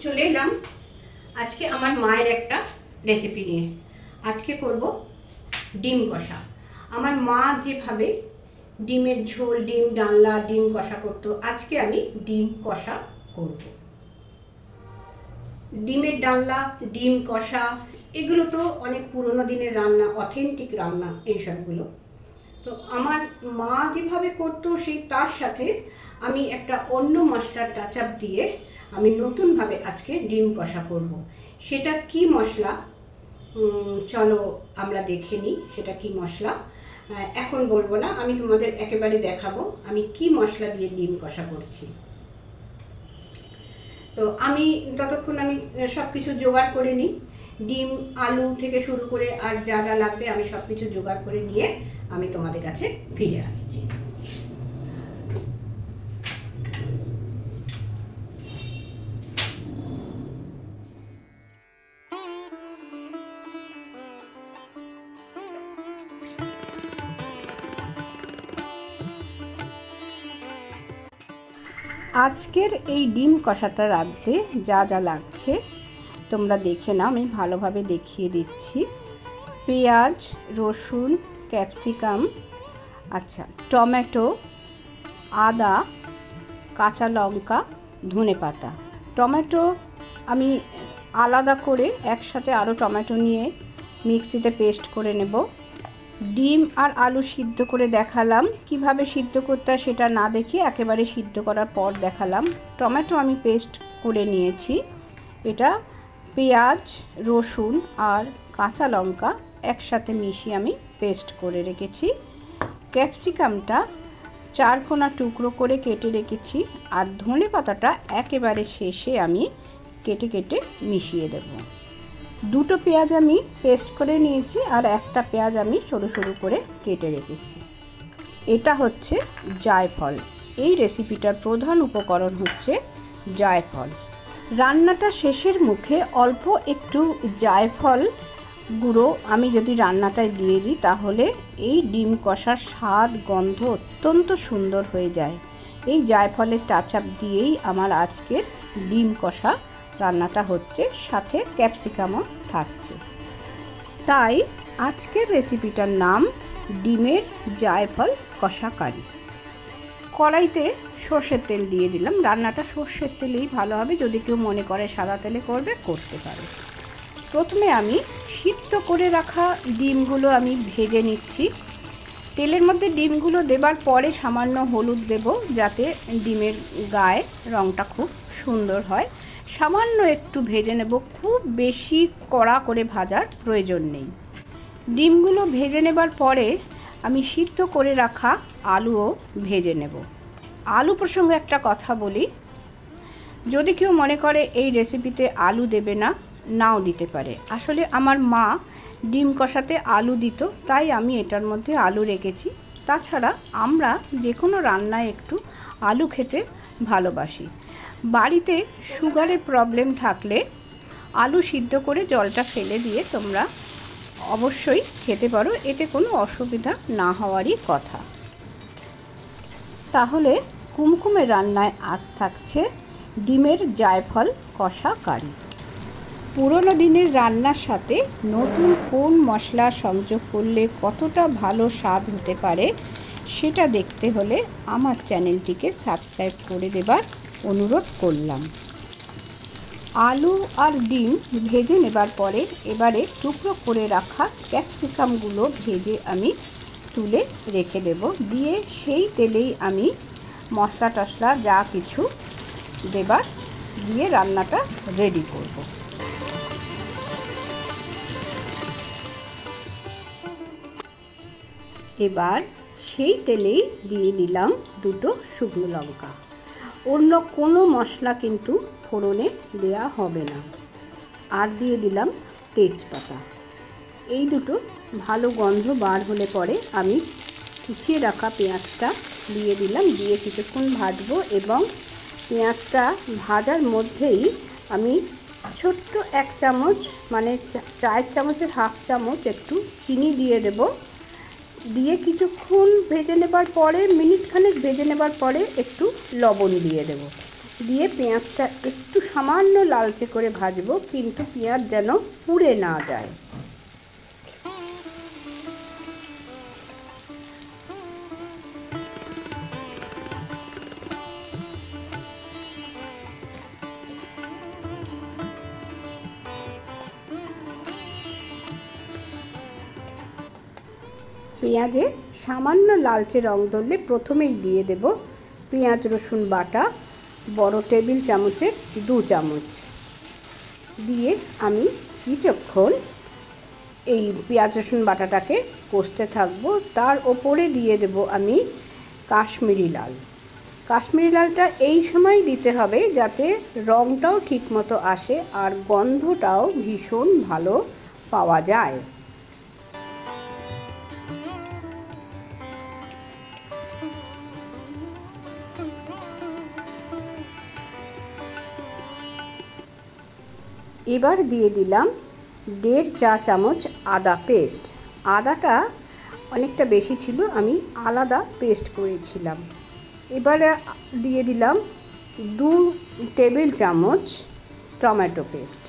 চলে এলাম আজকে আমার মায়ের একটা রেসিপি নিয়ে। আজকে করব ডিম কষা। আমার মা যেভাবে ডিমের ঝোল, ডিম ডালনা, ডিম কষা করতো, আজকে আমি ডিম কষা করব। ডিমের ডালনা, ডিম কষা এগুলো তো অনেক পুরনো দিনের রান্না, অথেন্টিক রান্না এইসবগুলো। তো আমার মা যেভাবে করতো সেই তার সাথে আমি একটা অন্য মশলার টাচ আপ দিয়ে আমি নতুনভাবে আজকে ডিম কষা করব। সেটা কি মশলা চলো আমরা দেখে নিই। সেটা কি মশলা এখন বলবো না, আমি তোমাদের একেবারে দেখাবো আমি কি মশলা দিয়ে ডিম কষা করছি। তো আমি ততক্ষণ আমি সব কিছু জোগাড় করে নিই। ডিম, আলু থেকে শুরু করে আর যা যা লাগবে আমি সব কিছু জোগাড় করে নিয়ে আমি তোমাদের কাছে ফিরে আসছি। আজকের এই ডিম কষাটা রাঁধতে যা যা লাগছে তোমরা দেখে নাও, আমি ভালোভাবে দেখিয়ে দিচ্ছি। পেঁয়াজ, রসুন, ক্যাপসিকাম, টমেটো, আদা, কাঁচা লঙ্কা, ধনেপাতা। টমেটো আমি আলাদা করে একসাথে আরও টমেটো নিয়ে মিক্সিতে পেস্ট করে নেব। ডিম আর আলু সিদ্ধ করে দেখালাম, কিভাবে সিদ্ধ করতে হয় সেটা না দেখিয়ে একেবারে সিদ্ধ করার পর দেখালাম। টমেটো আমি পেস্ট করে নিয়েছি। এটা পেঁয়াজ, রসুন আর কাঁচা লঙ্কা একসাথে মিশিয়ে আমি পেস্ট করে রেখেছি। ক্যাপসিকামটা 4 কোনা টুকরো করে কেটে রেখেছি। আর ধনেপাতাটা একেবারে শেষে আমি কেটে কেটে মিশিয়ে দেব। 2টো পেঁয়াজ আমি পেস্ট করে নিয়েছি আর একটা পেঁয়াজ আমি সরু সরু করে কেটে রেখেছি। এটা হচ্ছে জায়ফল। এই রেসিপিটার প্রধান উপকরণ হচ্ছে জায়ফল। রান্নাটা শেষের মুখে অল্প একটু জায়ফল গুঁড়ো আমি যদি রান্নাটায় দিয়ে দিই তাহলে এই ডিম কষার স্বাদ, গন্ধ অত্যন্ত সুন্দর হয়ে যায়। এই জায়ফলের টাচ আপ দিয়েই আমার আজকের ডিম কষা রান্নাটা হচ্ছে, সাথে ক্যাপসিকামও থাকছে। তাই আজকের রেসিপিটার নাম ডিমের জায়ফল কষা কারি। কড়াইতে সর্ষের তেল দিয়ে দিলাম। রান্নাটা সর্ষের তেলেই ভালো হবে, যদি কেউ মনে করে সাদা তেলে করবে করতে পারে। প্রথমে আমি সিদ্ধ করে রাখা ডিমগুলো আমি ভেজে নিচ্ছি। তেলের মধ্যে ডিমগুলো দেবার পরে সামান্য হলুদ দেব, যাতে ডিমের গায়ে রঙটা খুব সুন্দর হয়। সামান্য একটু ভেজে নেব, খুব বেশি কড়া করে ভাজার প্রয়োজন নেই। ডিমগুলো ভেজে নেবার পরে আমি সিদ্ধ করে রাখা আলুও ভেজে নেব। আলু প্রসঙ্গে একটা কথা বলি, যদি কেউ মনে করে এই রেসিপিতে আলু দেবে না, নাও দিতে পারে। আসলে আমার মা ডিম কষাতে আলু দিত, তাই আমি এটার মধ্যে আলু রেখেছি। তাছাড়া আমরা যে কোনো রান্নায় একটু আলু খেতে ভালোবাসি। বাড়িতে সুগারের প্রবলেম থাকলে আলু সিদ্ধ করে জলটা ফেলে দিয়ে তোমরা অবশ্যই খেতে পারো, এতে কোনো অসুবিধা না হওয়ারই কথা। তাহলে কুমকুমের রান্নায় আজ থাকছে ডিমের জায়ফল কষা কারি। পুরনো দিনের রান্নার সাথে নতুন কোন মশলা সংযোগ করলে কতটা ভালো স্বাদ হতে পারে সেটা দেখতে হলে আমার চ্যানেলটিকে সাবস্ক্রাইব করে দেবার অনুরোধ করলাম। আলু আর ডিম ভেজে নেবার পরে এবারে টুকরো করে রাখা ক্যাপসিকামগুলো ভেজে আমি তুলে রেখে দেব। দিয়ে সেই তেলেই আমি মশলা টশলা যা কিছু দেবার দিয়ে রান্নাটা রেডি করব। এবার সেই তেলেই দিয়ে দিলাম 2টো শুকনো লঙ্কা। অন্য কোনো মশলা কিন্তু ফোড়নে দেয়া হবে না। আর দিয়ে দিলাম তেজপাতা। এই দুটো ভালো গন্ধ বার হলে পরে আমি কুচিয়ে রাখা পেঁয়াজটা দিয়ে দিলাম। দিয়ে কিছুক্ষণ ভাজবো এবং পেঁয়াজটা ভাজার মধ্যেই আমি ছোট্ট 1 চামচ, মানে চায়ের চামচের হাফ চামচ একটু চিনি দিয়ে দেব। দিয়ে কিছুক্ষণ ভেজে নেবার পরে, মিনিট খানেক ভেজে নেবার পরে একটু লবণ দিয়ে দেব। দিয়ে পেঁয়াজটা একটু সামান্য লালচে করে ভাজবো, কিন্তু পেঁয়াজ যেন পুড়ে না যায়। পেঁয়াজে সামান্য লালচে রং ধরলে প্রথমেই দিয়ে দেব পেঁয়াজ রসুন বাটা, বড় টেবিল চামচের 2 চামচ দিয়ে আমি কিছুক্ষণ এই পেঁয়াজ রসুন বাটাটাকে কষতে থাকবো। তার ওপরে দিয়ে দেব আমি কাশ্মীরি লাল। কাশ্মীরি লালটা এই সময় দিতে হবে যাতে রংটাও ঠিকমতো আসে আর গন্ধটাও ভীষণ ভালো পাওয়া যায়। এবার দিয়ে দিলাম 1.5 চা চামচ আদা পেস্ট। আদাটা অনেকটা বেশি ছিল, আমি আলাদা পেস্ট করেছিলাম। এবারে দিয়ে দিলাম 2 টেবিল চামচ টমেটো পেস্ট।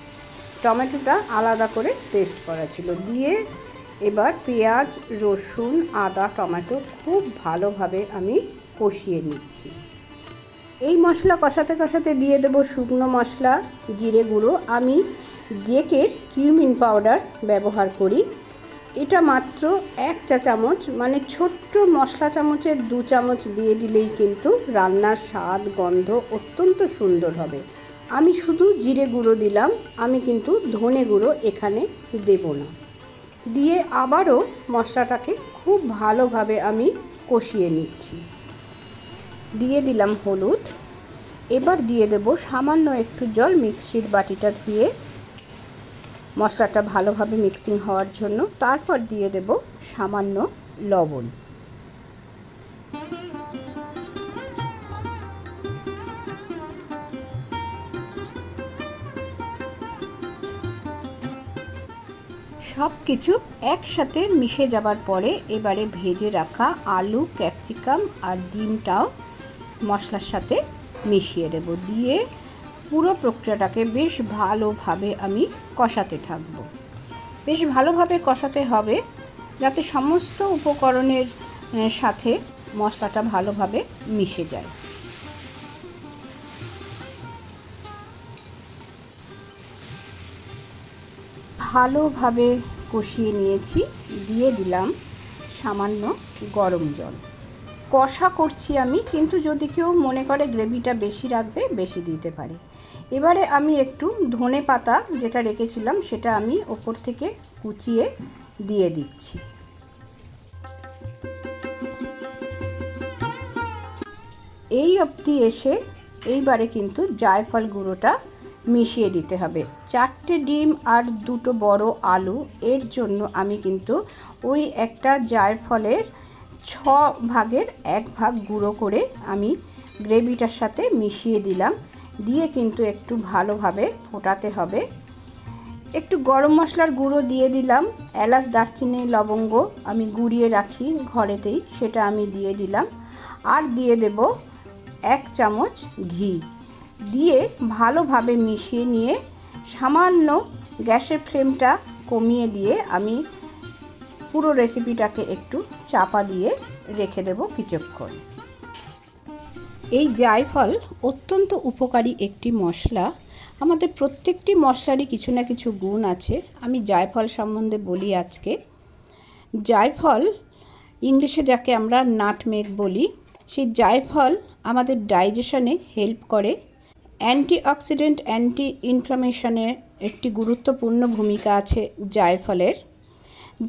টমেটোটা আলাদা করে পেস্ট করা ছিল। দিয়ে এবার পেঁয়াজ রসুন আদা টমেটো খুব ভালোভাবে আমি কষিয়ে নিচ্ছি। এই মশলা কষাতে কষাতে দিয়ে দেব শুকনো মশলা, জিরে গুঁড়ো। আমি জেকের কিউমিন পাউডার ব্যবহার করি। এটা মাত্র 1 চা চামচ, মানে ছোট্ট মশলা চামচের 2 চামচ দিয়ে দিলেই কিন্তু রান্নার স্বাদ গন্ধ অত্যন্ত সুন্দর হবে। আমি শুধু জিরে গুঁড়ো দিলাম, আমি কিন্তু ধনে গুঁড়ো এখানে দেব না। দিয়ে আবারও মশলাটাকে খুব ভালোভাবে আমি কষিয়ে নিচ্ছি। দিয়ে দিলাম হলুদ। এবার দিয়ে দেব সামান্য একটু জল, মিক্সির বাটিটা ধুয়ে মশলাটা ভালোভাবে মিক্সিং হওয়ার জন্য। তারপর দিয়ে দেব সামান্য লবণ। সব কিছু একসাথে মিশে যাবার পরে এবারে ভেজে রাখা আলু, ক্যাপসিকাম আর ডিমটাও মশলার সাথে মিশিয়ে দেব। দিয়ে পুরো প্রক্রিয়াটাকে বেশ ভালোভাবে আমি কষাতে থাকব। বেশ ভালোভাবে কষাতে হবে যাতে সমস্ত উপকরণের সাথে মশলাটা ভালোভাবে মিশে যায়। ভালোভাবে কষিয়ে নিয়েছি। দিয়ে দিলাম সামান্য গরম জল। কষা করছি আমি, কিন্তু যদি কেউ মনে করে গ্রেভিটা বেশি রাখবে বেশি দিতে পারে। এবারে আমি একটু ধনে পাতা যেটা রেখেছিলাম সেটা আমি ওপর থেকে কুচিয়ে দিয়ে দিচ্ছি। এই অবধি এসে এইবারে কিন্তু জায়ফল গুঁড়োটা মিশিয়ে দিতে হবে। 4টে ডিম আর 2টো বড় আলু, এর জন্য আমি কিন্তু ওই একটা জায়ফলের 6 ভাগের 1 ভাগ গুঁড়ো করে আমি গ্রেভিটার সাথে মিশিয়ে দিলাম। দিয়ে কিন্তু একটু ভালোভাবে ফোটাতে হবে। একটু গরম মশলার গুঁড়ো দিয়ে দিলাম। এলাচ দারচিনি লবঙ্গ আমি গুঁড়িয়ে রাখি ঘরেতেই, সেটা আমি দিয়ে দিলাম। আর দিয়ে দেব 1 চামচ ঘি। দিয়ে ভালোভাবে মিশিয়ে নিয়ে সামান্য গ্যাসের ফ্লেমটা কমিয়ে দিয়ে আমি পুরো রেসিপিটাকে একটু চাপা দিয়ে রেখে দেব কিছুক্ষণ। এই জায়ফল অত্যন্ত উপকারী একটি মশলা। আমাদের প্রত্যেকটি মশলারই কিছু না কিছু গুণ আছে। আমি জায়ফল সম্বন্ধে বলি আজকে। জায়ফল ইংলিশে যাকে আমরা নাটমেগ বলি, সেই জায়ফল আমাদের ডাইজেশনে হেল্প করে। অ্যান্টিঅক্সিডেন্ট, অ্যান্টি ইনফ্লামেশনের একটি গুরুত্বপূর্ণ ভূমিকা আছে জায়ফলের।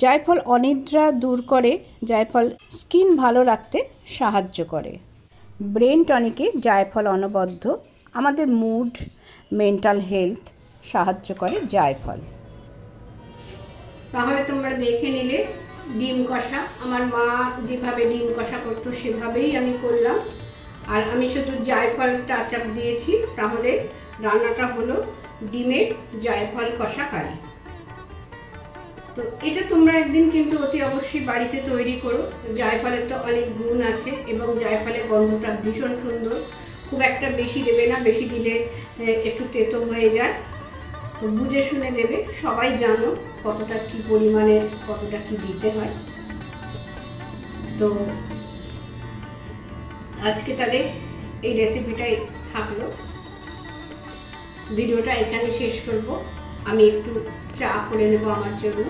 জায়ফল অনিদ্রা দূর করে। জায়ফল স্কিন ভালো রাখতে সাহায্য করে। ব্রেন টনিকে জায়ফল অনবদ্য। আমাদের মুড, মেন্টাল হেলথ সাহায্য করে জায়ফল। তাহলে তোমরা দেখে নিলে ডিম কষা। আমার মা যেভাবে ডিম কষা করতো সেভাবেই আমি করলাম। আর আমি শুধু জায়ফল টাচ আপ দিয়েছি। তাহলে রান্নাটা হলো ডিমের জায়ফল কষা কারি। তো এটা তোমরা একদিন কিন্তু অতি অবশ্যই বাড়িতে তৈরি করো। জায়ফলের তো অনেক গুণ আছে এবং জায়ফলের গন্ধটা ভীষণ সুন্দর। খুব একটা বেশি দেবে না, বেশি দিলে একটু তেতো হয়ে যায়। তো বুঝে শুনে দেবে, সবাই জানো কতটা কি পরিমাণে কতটা কি দিতে হয়। তো আজকে তাহলে এই রেসিপিটাই থাকলো, ভিডিওটা এখানে শেষ করব। আমি একটু চা করে নেব আমার জন্য।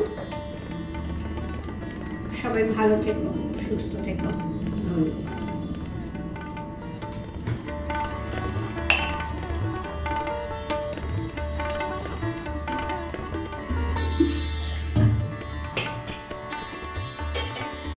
সবাই ভালো থেকো, সুস্থ থেকো, ধন্যবাদ।